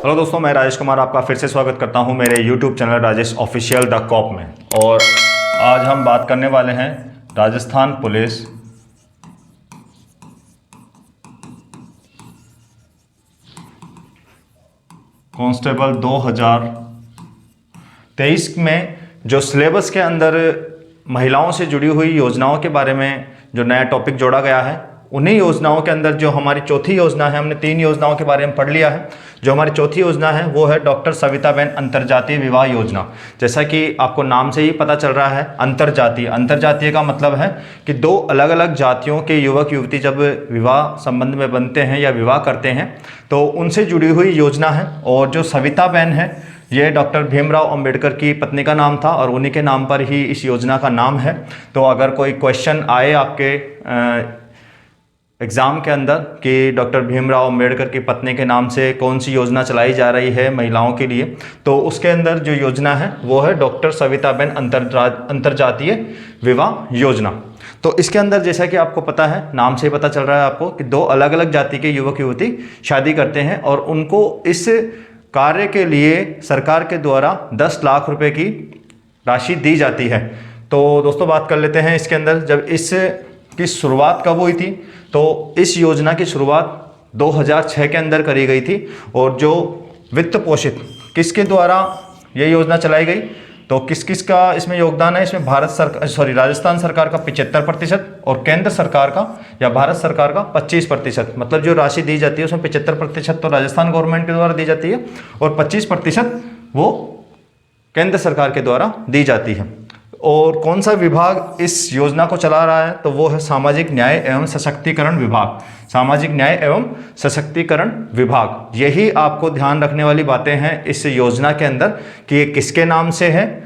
Hello दोस्तों, मैं राजेश कुमार आपका फिर से स्वागत करता हूं मेरे YouTube channel Rajesh official the cop में। और आज हम बात करने वाले हैं राजस्थान पुलिस कांस्टेबल 2023 में जो सिलेबस के अंदर महिलाओं से जुड़ी हुई योजनाओं के बारे में जो नया टॉपिक जोड़ा गया है, उन्हीं योजनाओं के अंदर जो हमारी चौथी योजना है, हमने 3 योजनाओं के बारे में पढ़ लिया है। जो हमारी चौथी योजना है वो है डॉक्टर सविताबेन अंतर्जातीय विवाह योजना। जैसा कि आपको नाम से ही पता चल रहा है, अंतर्जातीय का मतलब है कि 2 अलग अलग जातियों के युवक युवती जब विवाह संबंध में बनते हैं या विवाह करते हैं तो उनसे जुड़ी हुई योजना है। और जो सविताबेन है ये डॉक्टर भीमराव अंबेडकर की पत्नी का नाम था और उन्हीं के नाम पर ही इस योजना का नाम है। तो अगर कोई क्वेश्चन आए आपके एग्ज़ाम के अंदर कि डॉक्टर भीमराव अंबेडकर की पत्नी के नाम से कौन सी योजना चलाई जा रही है महिलाओं के लिए, तो उसके अंदर जो योजना है वो है डॉक्टर सविताबेन अंतर्जातीय विवाह योजना। तो इसके अंदर जैसा कि आपको पता है, नाम से ही पता चल रहा है आपको कि 2 अलग अलग जाति के युवक युवती शादी करते हैं और उनको इस कार्य के लिए सरकार के द्वारा 10 लाख रुपए की राशि दी जाती है। तो दोस्तों बात कर लेते हैं इसके अंदर जब इसकी शुरुआत कब हुई थी। तो इस योजना की शुरुआत 2006 के अंदर करी गई थी। और जो वित्त पोषित किसके द्वारा ये योजना चलाई गई, तो किस किस का इसमें योगदान है, इसमें राजस्थान सरकार का 75% और केंद्र सरकार का या भारत सरकार का 25%। मतलब जो राशि दी जाती है उसमें 75% तो राजस्थान गवर्नमेंट के द्वारा दी जाती है और 25% वो केंद्र सरकार के द्वारा दी जाती है। और कौन सा विभाग इस योजना को चला रहा है, तो वो है सामाजिक न्याय एवं सशक्तिकरण विभाग। सामाजिक न्याय एवं सशक्तिकरण विभाग। यही आपको ध्यान रखने वाली बातें हैं इस योजना के अंदर कि ये किसके नाम से है,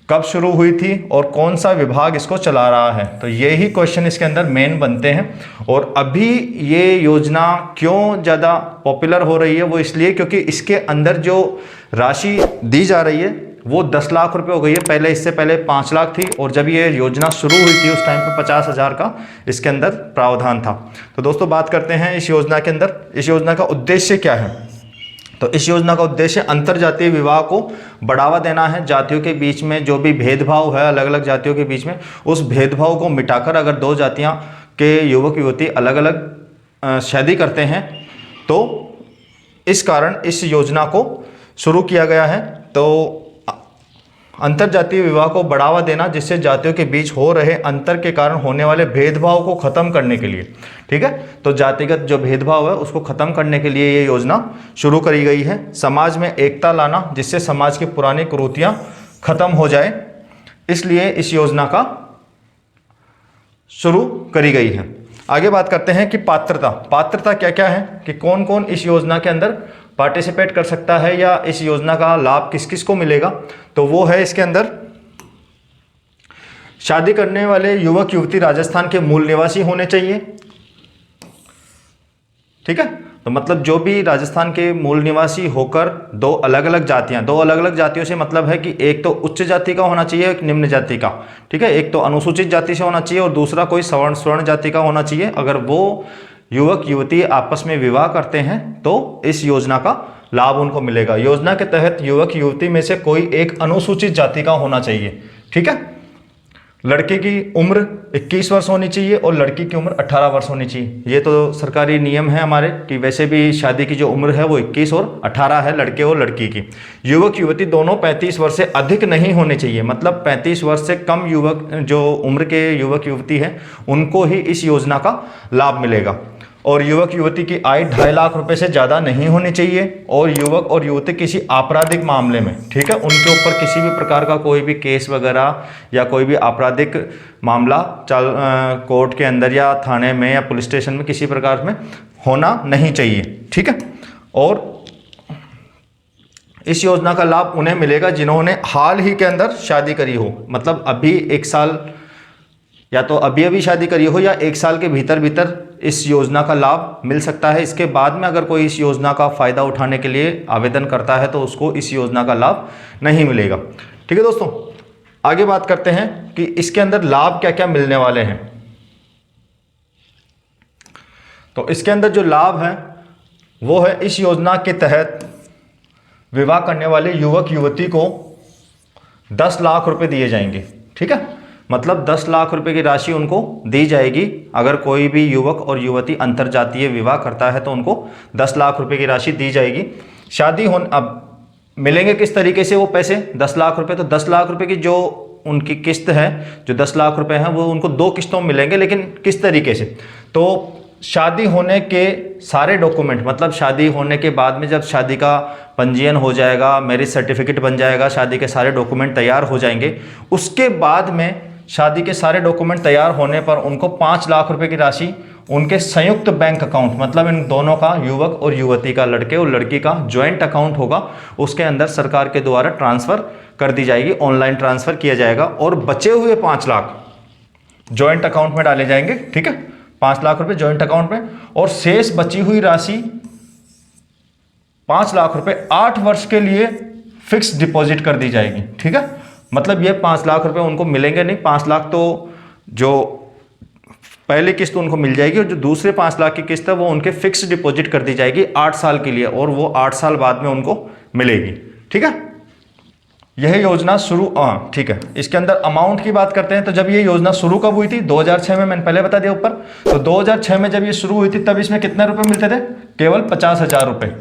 कब शुरू हुई थी और कौन सा विभाग इसको चला रहा है। तो यही क्वेश्चन इसके अंदर मेन बनते हैं। और अभी ये योजना क्यों ज़्यादा पॉपुलर हो रही है, वो इसलिए क्योंकि इसके अंदर जो राशि दी जा रही है वो 10 लाख रुपए हो गई है। पहले इससे पहले 5 लाख थी और जब ये योजना शुरू हुई थी उस टाइम पे 50,000 का इसके अंदर प्रावधान था। तो दोस्तों बात करते हैं इस योजना के अंदर इस योजना का उद्देश्य क्या है। तो इस योजना का उद्देश्य अंतरजातीय विवाह को बढ़ावा देना है। जातियों के बीच में जो भी भेदभाव है अलग अलग जातियों के बीच में, उस भेदभाव को मिटाकर अगर 2 जातियाँ के युवक युवती अलग अलग शादी करते हैं तो इस कारण इस योजना को शुरू किया गया है। तो अंतरजातीय विवाह को बढ़ावा देना जिससे जातियों के बीच हो रहे अंतर के कारण होने वाले भेदभाव को खत्म करने के लिए, ठीक है। तो जातिगत जो भेदभाव है उसको खत्म करने के लिए ये योजना शुरू करी गई है। समाज में एकता लाना जिससे समाज की पुरानी कुरीतियां खत्म हो जाए, इसलिए इस योजना का शुरू करी गई है। आगे बात करते हैं कि पात्रता क्या क्या है, कि कौन कौन इस योजना के अंदर पार्टिसिपेट कर सकता है या इस योजना का लाभ किस किस को मिलेगा। तो वो है इसके अंदर शादी करने वाले युवक युवती राजस्थान के मूल निवासी होने चाहिए, ठीक है। तो मतलब जो भी राजस्थान के मूल निवासी होकर 2 अलग अलग जातियों से मतलब है कि एक तो उच्च जाति का होना चाहिए, एक निम्न जाति का, ठीक है। एक तो अनुसूचित जाति से होना चाहिए और दूसरा कोई स्वर्ण जाति का होना चाहिए। अगर वो युवक युवती आपस में विवाह करते हैं तो इस योजना का लाभ उनको मिलेगा। योजना के तहत युवक युवती में से कोई एक अनुसूचित जाति का होना चाहिए, ठीक है। लड़के की उम्र 21 वर्ष होनी चाहिए और लड़की की उम्र 18 वर्ष होनी चाहिए। ये तो सरकारी नियम है हमारे कि वैसे भी शादी की जो उम्र है वो 21 और 18 है, लड़के और लड़की की। युवक युवती दोनों 35 वर्ष से अधिक नहीं होने चाहिए। मतलब 35 वर्ष से कम युवक जो उम्र के युवक युवती हैं उनको ही इस योजना का लाभ मिलेगा। और युवक युवती की आय 2.5 लाख रुपए से ज़्यादा नहीं होनी चाहिए। और युवक और युवती किसी आपराधिक मामले में, ठीक है, उनके ऊपर किसी भी प्रकार का कोई भी केस वगैरह या कोई भी आपराधिक मामला कोर्ट के अंदर या थाने में या पुलिस स्टेशन में किसी प्रकार में होना नहीं चाहिए, ठीक है। और इस योजना का लाभ उन्हें मिलेगा जिन्होंने हाल ही के अंदर शादी करी हो। मतलब अभी 1 साल या तो अभी शादी करी हो या 1 साल के भीतर इस योजना का लाभ मिल सकता है। इसके बाद में अगर कोई इस योजना का फ़ायदा उठाने के लिए आवेदन करता है तो उसको इस योजना का लाभ नहीं मिलेगा, ठीक है दोस्तों। आगे बात करते हैं कि इसके अंदर लाभ क्या क्या मिलने वाले हैं। तो इसके अंदर जो लाभ है वो है इस योजना के तहत विवाह करने वाले युवक युवती को 10 लाख रुपए दिए जाएंगे। ठीक है, मतलब 10 लाख रुपए की राशि उनको दी जाएगी। अगर कोई भी युवक और युवती अंतरजातीय विवाह करता है तो उनको 10 लाख रुपए की राशि दी जाएगी। शादी होने अब मिलेंगे किस तरीके से वो पैसे 10 लाख रुपए, तो 10 लाख रुपए की जो उनकी किस्त है, जो 10 लाख रुपए हैं, वो उनको 2 किस्तों में मिलेंगे। लेकिन किस तरीके से, तो शादी होने के सारे डॉक्यूमेंट, मतलब शादी होने के बाद में जब शादी का पंजीयन हो जाएगा, मैरिज सर्टिफिकेट बन जाएगा, शादी के सारे डॉक्यूमेंट तैयार हो जाएंगे, उसके बाद में शादी के सारे डॉक्यूमेंट तैयार होने पर उनको 5 लाख रुपए की राशि उनके संयुक्त बैंक अकाउंट, मतलब इन दोनों का, युवक और युवती का, लड़के और लड़की का ज्वाइंट अकाउंट होगा, उसके अंदर सरकार के द्वारा ट्रांसफर कर दी जाएगी, ऑनलाइन ट्रांसफर किया जाएगा। और बचे हुए 5 लाख ज्वाइंट अकाउंट में डाले जाएंगे। ठीक है, 5 लाख रुपए ज्वाइंट अकाउंट में, और शेष बची हुई राशि 5 लाख रुपए 8 वर्ष के लिए फिक्स डिपॉजिट कर दी जाएगी। ठीक है, मतलब ये 5 लाख रुपए उनको मिलेंगे नहीं, 5 लाख तो जो पहली किस्त उनको मिल जाएगी, और जो दूसरे 5 लाख की किस्त है वो उनके फिक्स डिपॉजिट कर दी जाएगी 8 साल के लिए, और वो 8 साल बाद में उनको मिलेगी। ठीक है, यह योजना शुरू, ठीक है, इसके अंदर अमाउंट की बात करते हैं। तो जब ये योजना शुरू कब हुई थी, 2006 में, मैंने पहले बता दिया ऊपर। तो 2006 में जब ये शुरू हुई थी तब इसमें कितने रुपए मिलते थे, केवल 50,000 रुपए।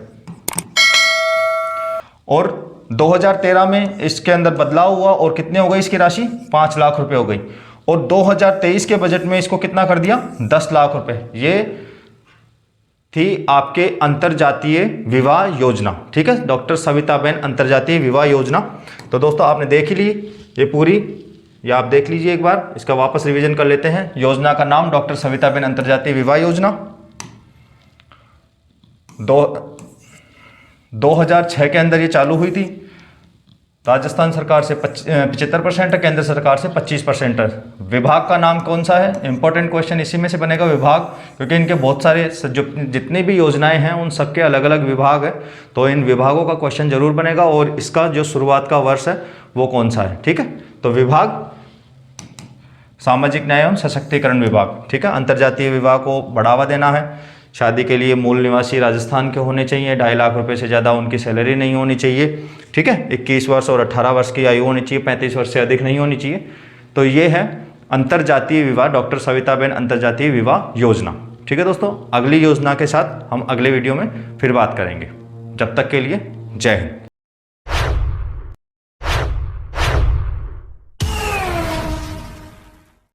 और 2013 में इसके अंदर बदलाव हुआ और कितने हो गई इसकी राशि, 5 लाख रुपए हो गई। और 2023 के बजट में इसको कितना कर दिया, 10 लाख रुपए। ये थी आपके अंतरजातीय विवाह योजना। ठीक है, डॉक्टर सविताबेन अंतरजातीय विवाह योजना। तो दोस्तों आपने देख ही ली ये पूरी, ये आप देख लीजिए एक बार, इसका वापस रिवीजन कर लेते हैं। योजना का नाम डॉक्टर सविताबेन अंतरजातीय विवाह योजना। 2006 के अंदर ये चालू हुई थी। राजस्थान सरकार से 75% है, केंद्र सरकार से 25% है। विभाग का नाम कौन सा है, इंपॉर्टेंट क्वेश्चन इसी में से बनेगा, विभाग, क्योंकि इनके बहुत सारे जो जितनी भी योजनाएं हैं उन सबके अलग अलग विभाग है, तो इन विभागों का क्वेश्चन जरूर बनेगा। और इसका जो शुरुआत का वर्ष है वो कौन सा है। ठीक है, तो विभाग सामाजिक न्याय एवं सशक्तिकरण विभाग। ठीक है, अंतरजातीय विवाह को बढ़ावा देना है। शादी के लिए मूल निवासी राजस्थान के होने चाहिए, 2.5 लाख रुपए से ज़्यादा उनकी सैलरी नहीं होनी चाहिए। ठीक है, 21 वर्ष और 18 वर्ष की आयु होनी चाहिए, 35 वर्ष से अधिक नहीं होनी चाहिए। तो ये है अंतरजातीय विवाह, डॉक्टर सविताबेन अंतरजातीय विवाह योजना। ठीक है दोस्तों, अगली योजना के साथ हम अगले वीडियो में फिर बात करेंगे। जब तक के लिए जय हिंद।